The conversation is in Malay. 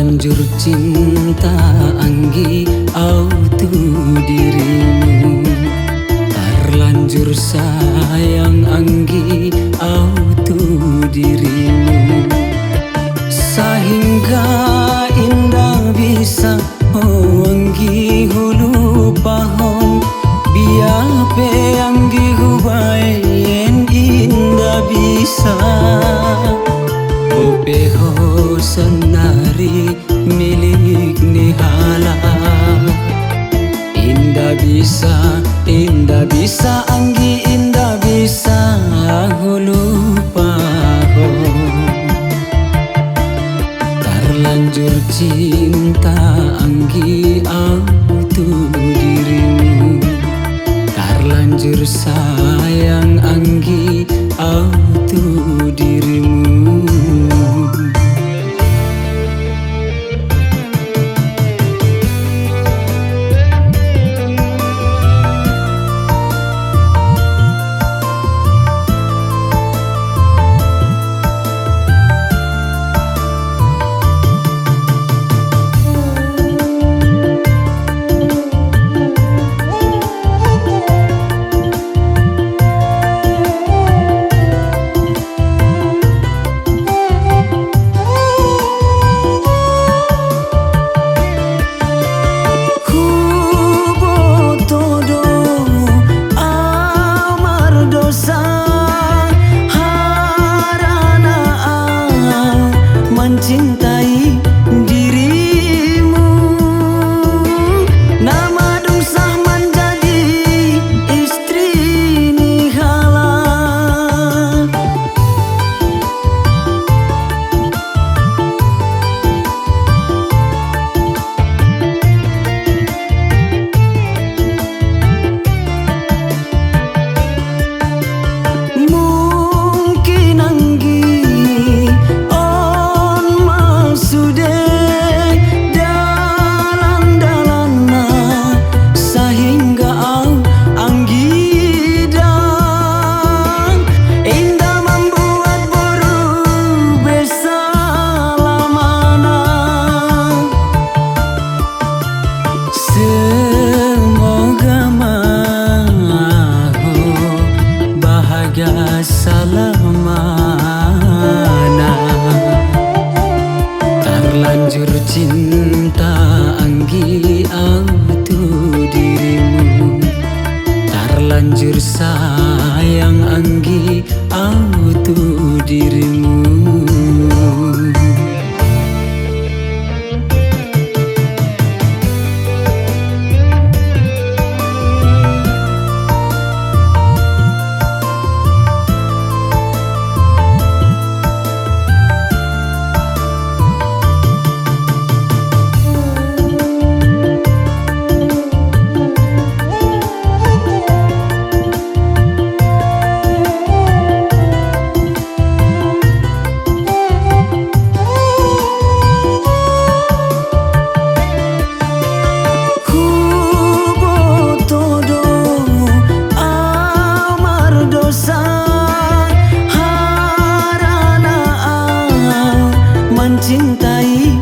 Terlanjur cinta anggi autu dirimu, terlanjur sayang anggi autu dirimu, sehingga indah bisa anggi hulu pahon biape anggi hubayen indah bisa opeho senari milik nihala. Indah bisa anggi indah bisa lupa ho. Terlanjur cinta anggi autu dirimu, terlanjur sayang anggi autu dirimu. Mencintai dirimu, nama dong sah menjadi istri nihala. Mungkin anggi salamana. Terlanjur cinta anggi autu dirimu, terlanjur sayang anggi autu dirimu. Mencintai